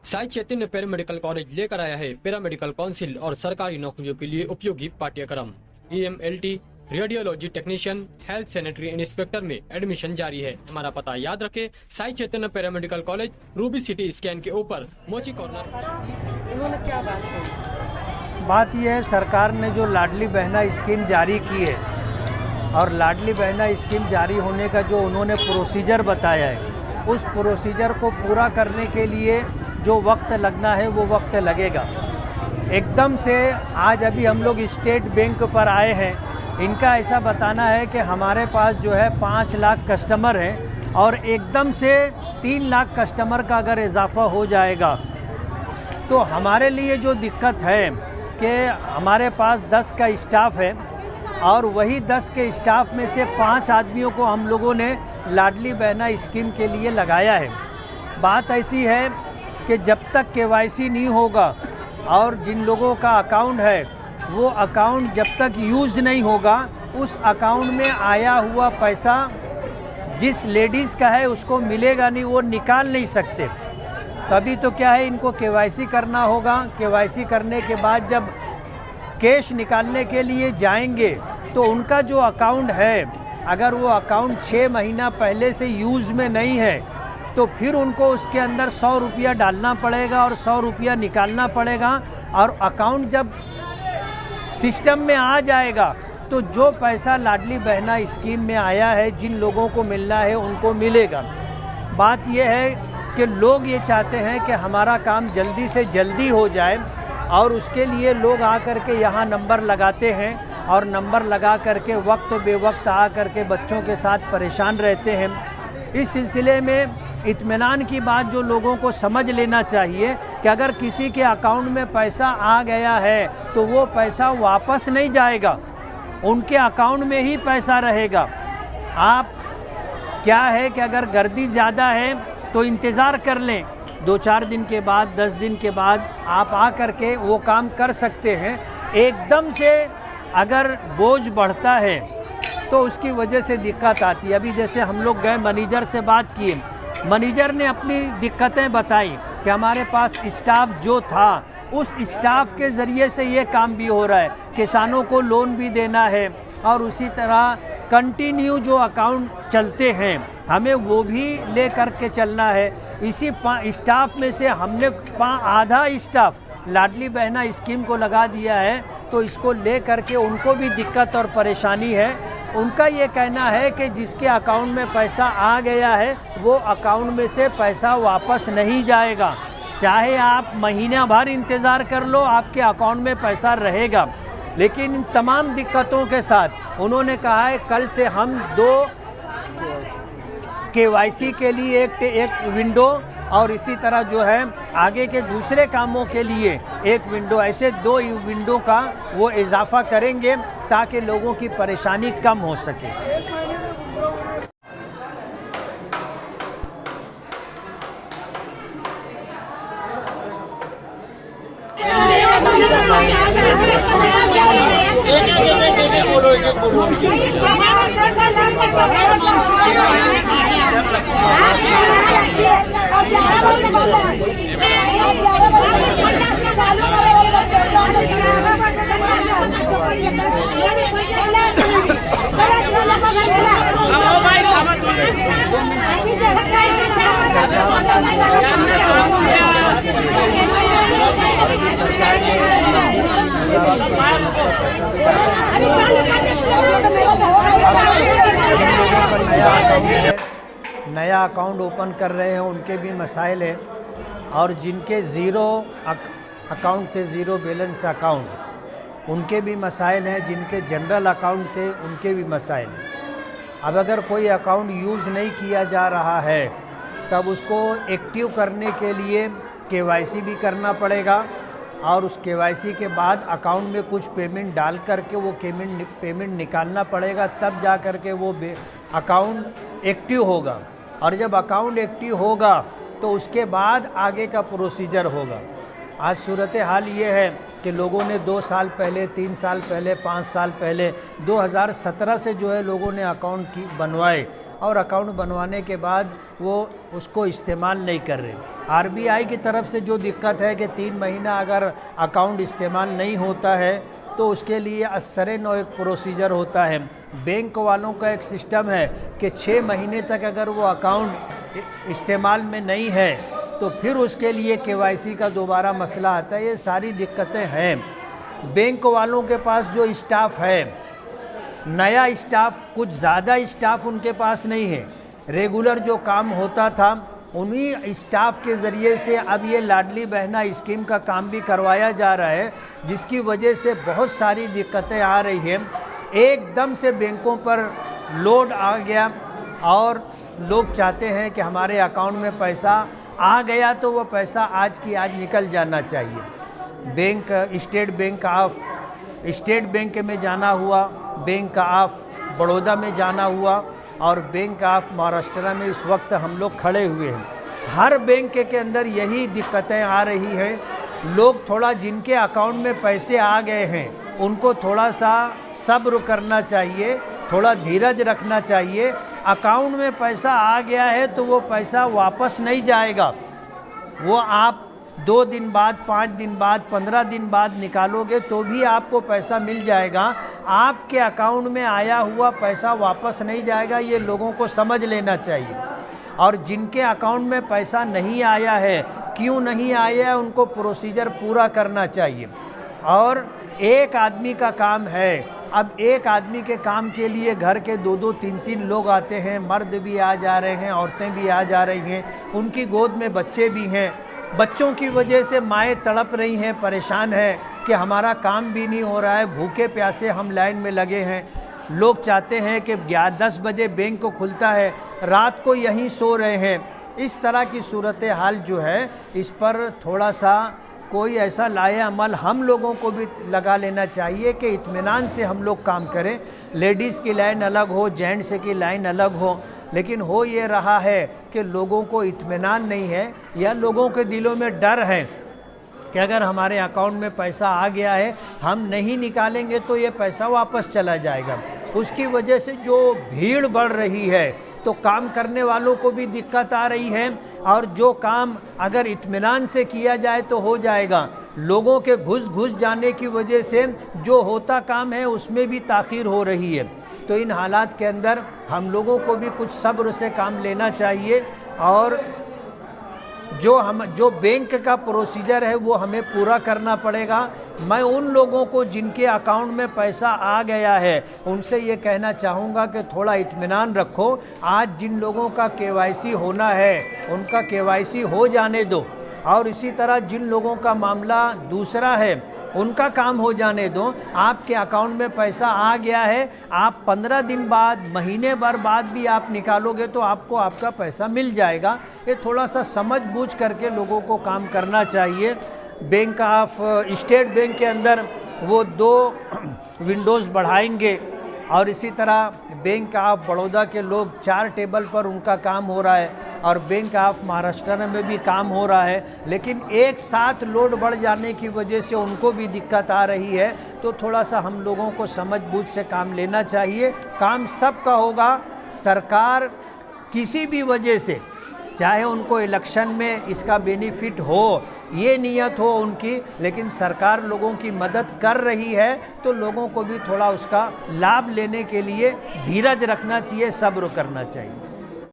Sai Chaitanya paramedical college लेकर आया है पैरामेडिकल काउंसिल और सरकारी नौकरियों के लिए उपयोगी पाठ्यक्रम। EMLT, radiology technician, health sanitary inspector में एडमिशन जारी है। हमारा पता याद रखें, Sai Chaitanya paramedical college, Ruby City Scan के ऊपर, मोची कॉर्नर। उन्होंने क्या बात कही? बात यह है, सरकार ने जो लाडली बहना स्कीम जारी की है और लाडली बहना स्कीम जारी होने का जो उन्होंने प्रोसीजर बताया है, उस प्रोसीजर को पूरा करने के लिए जो वक्त लगना है वो वक्त लगेगा। एकदम से आज अभी हम लोग स्टेट बैंक पर आए हैं, इनका ऐसा बताना है कि हमारे पास जो है 5 लाख कस्टमर हैं और एकदम से 3 लाख कस्टमर का अगर इजाफा हो जाएगा तो हमारे लिए जो दिक्कत है कि हमारे पास 10 का स्टाफ है और वही 10 के स्टाफ में से 5 आदमियों को हम लोगों ने लाडली बहना स्कीम के लिए लगाया है। बात ऐसी है कि जब तक KYC नहीं होगा और जिन लोगों का अकाउंट है वो अकाउंट जब तक यूज़ नहीं होगा, उस अकाउंट में आया हुआ पैसा जिस लेडीज़ का है उसको मिलेगा नहीं, वो निकाल नहीं सकते। तभी तो क्या है, इनको KYC करना होगा। KYC करने के बाद जब कैश निकालने के लिए जाएंगे तो उनका जो अकाउंट है, अगर वो अकाउंट 6 महीना पहले से यूज़ में नहीं है तो फिर उनको उसके अंदर 100 रुपया डालना पड़ेगा और 100 रुपया निकालना पड़ेगा। और अकाउंट जब सिस्टम में आ जाएगा तो जो पैसा लाडली बहना स्कीम में आया है, जिन लोगों को मिलना है उनको मिलेगा। बात यह है कि लोग ये चाहते हैं कि हमारा काम जल्दी से जल्दी हो जाए और उसके लिए लोग आकर के यहाँ नंबर लगाते हैं और नंबर लगा करके वक्त बेवक्त आ करके बच्चों के साथ परेशान रहते हैं। इस सिलसिले में इत्मीनान की बात जो लोगों को समझ लेना चाहिए कि अगर किसी के अकाउंट में पैसा आ गया है तो वो पैसा वापस नहीं जाएगा, उनके अकाउंट में ही पैसा रहेगा। आप क्या है कि अगर गर्दी ज़्यादा है तो इंतज़ार कर लें, 2-4 दिन के बाद, 10 दिन के बाद आप आ करके वो काम कर सकते हैं। एकदम से अगर बोझ बढ़ता है तो उसकी वजह से दिक्कत आती है। अभी जैसे हम लोग गए, मैनेजर से बात किए, मैनेजर ने अपनी दिक्कतें बताई कि हमारे पास स्टाफ जो था उस स्टाफ के ज़रिए से ये काम भी हो रहा है, किसानों को लोन भी देना है और उसी तरह कंटिन्यू जो अकाउंट चलते हैं हमें वो भी ले कर के चलना है। इसी स्टाफ में से हमने आधा स्टाफ लाडली बहना स्कीम को लगा दिया है, तो इसको ले करके उनको भी दिक्कत और परेशानी है। उनका ये कहना है कि जिसके अकाउंट में पैसा आ गया है वो अकाउंट में से पैसा वापस नहीं जाएगा, चाहे आप महीना भर इंतज़ार कर लो, आपके अकाउंट में पैसा रहेगा। लेकिन इन तमाम दिक्कतों के साथ उन्होंने कहा है कल से हम 2 KYC के लिए एक विंडो और इसी तरह जो है आगे के दूसरे कामों के लिए एक विंडो, ऐसे 2 विंडो का वो इजाफा करेंगे ताकि लोगों की परेशानी कम हो सके। नया अकाउंट ओपन कर रहे हैं उनके भी मसाइल है और जिनके ज़ीरो अकाउंट थे, ज़ीरो बैलेंस अकाउंट, उनके भी मसाइल हैं। जिनके जनरल अकाउंट थे उनके भी मसाइल हैं। अब अगर कोई अकाउंट यूज़ नहीं किया जा रहा है तब उसको एक्टिव करने के लिए KYC भी करना पड़ेगा और उस KYC के बाद अकाउंट में कुछ पेमेंट डाल करके वो पेमेंट निकालना पड़ेगा, तब जा कर के वो अकाउंट एक्टिव होगा। और जब अकाउंट एक्टिव होगा तो उसके बाद आगे का प्रोसीजर होगा। आज सूरत हाल ये है कि लोगों ने 2 साल पहले, 3 साल पहले, 5 साल पहले, 2017 से जो है लोगों ने अकाउंट बनवाए और अकाउंट बनवाने के बाद वो उसको इस्तेमाल नहीं कर रहे। आरबीआई की तरफ से जो दिक्कत है कि 3 महीना अगर अकाउंट इस्तेमाल नहीं होता है तो उसके लिए असरे नौ एक प्रोसीजर होता है। बैंक वालों का एक सिस्टम है कि 6 महीने तक अगर वो अकाउंट इस्तेमाल में नहीं है तो फिर उसके लिए केवाईसी का दोबारा मसला आता है। ये सारी दिक्कतें हैं। बैंक वालों के पास जो स्टाफ है, नया स्टाफ, कुछ ज़्यादा स्टाफ उनके पास नहीं है। रेगुलर जो काम होता था उन्हीं स्टाफ के ज़रिए से अब ये लाडली बहना स्कीम का काम भी करवाया जा रहा है, जिसकी वजह से बहुत सारी दिक्कतें आ रही हैं। एकदम से बैंकों पर लोड आ गया और लोग चाहते हैं कि हमारे अकाउंट में पैसा आ गया तो वो पैसा आज की आज निकल जाना चाहिए। बैंक, स्टेट बैंक में जाना हुआ, बैंक ऑफ बड़ौदा में जाना हुआ और बैंक ऑफ महाराष्ट्र में इस वक्त हम लोग खड़े हुए हैं। हर बैंक के अंदर यही दिक्कतें आ रही हैं। लोग थोड़ा, जिनके अकाउंट में पैसे आ गए हैं उनको थोड़ा सा सब्र करना चाहिए, थोड़ा धीरज रखना चाहिए। अकाउंट में पैसा आ गया है तो वो पैसा वापस नहीं जाएगा। वो आप 2 दिन बाद, 5 दिन बाद, 15 दिन बाद निकालोगे तो भी आपको पैसा मिल जाएगा। आपके अकाउंट में आया हुआ पैसा वापस नहीं जाएगा, ये लोगों को समझ लेना चाहिए। और जिनके अकाउंट में पैसा नहीं आया है, क्यों नहीं आया है, उनको प्रोसीजर पूरा करना चाहिए। और एक आदमी का काम है, अब एक आदमी के काम के लिए घर के 2-2, 3-3 लोग आते हैं। मर्द भी आ जा रहे हैं, औरतें भी आ जा रही हैं, उनकी गोद में बच्चे भी हैं। बच्चों की वजह से माएँ तड़प रही हैं, परेशान हैं कि हमारा काम भी नहीं हो रहा है, भूखे प्यासे हम लाइन में लगे हैं। लोग चाहते हैं कि 10 बजे बैंक को खुलता है, रात को यहीं सो रहे हैं। इस तरह की सूरत हाल जो है, इस पर थोड़ा सा कोई ऐसा लाए अमल हम लोगों को भी लगा लेना चाहिए कि इत्मीनान से हम लोग काम करें। लेडीज़ की लाइन अलग हो, जेंट्स की लाइन अलग हो, लेकिन हो ये रहा है कि लोगों को इत्मीनान नहीं है, या लोगों के दिलों में डर है कि अगर हमारे अकाउंट में पैसा आ गया है, हम नहीं निकालेंगे तो ये पैसा वापस चला जाएगा। उसकी वजह से जो भीड़ बढ़ रही है तो काम करने वालों को भी दिक्कत आ रही है, और जो काम अगर इत्मीनान से किया जाए तो हो जाएगा। लोगों के घुस जाने की वजह से जो होता काम है उसमें भी ताख़ीर हो रही है। तो इन हालात के अंदर हम लोगों को भी कुछ सब्र से काम लेना चाहिए, और जो बैंक का प्रोसीजर है वो हमें पूरा करना पड़ेगा। मैं उन लोगों को जिनके अकाउंट में पैसा आ गया है उनसे ये कहना चाहूँगा कि थोड़ा इत्मीनान रखो। आज जिन लोगों का केवाईसी होना है उनका केवाईसी हो जाने दो, और इसी तरह जिन लोगों का मामला दूसरा है उनका काम हो जाने दो। आपके अकाउंट में पैसा आ गया है, आप 15 दिन बाद, महीने भर बाद भी आप निकालोगे तो आपको आपका पैसा मिल जाएगा। ये थोड़ा सा समझ बूझ करके लोगों को काम करना चाहिए। बैंक ऑफ स्टेट बैंक के अंदर वो 2 विंडोज़ बढ़ाएंगे, और इसी तरह बैंक ऑफ बड़ौदा के लोग 4 टेबल पर उनका काम हो रहा है, और बैंक ऑफ महाराष्ट्र में भी काम हो रहा है, लेकिन एक साथ लोड बढ़ जाने की वजह से उनको भी दिक्कत आ रही है। तो थोड़ा सा हम लोगों को समझ बूझ से काम लेना चाहिए। काम सबका होगा। सरकार किसी भी वजह से, चाहे उनको इलेक्शन में इसका बेनिफिट हो, ये नियत हो उनकी, लेकिन सरकार लोगों की मदद कर रही है तो लोगों को भी थोड़ा उसका लाभ लेने के लिए धीरज रखना चाहिए, सब्र करना चाहिए।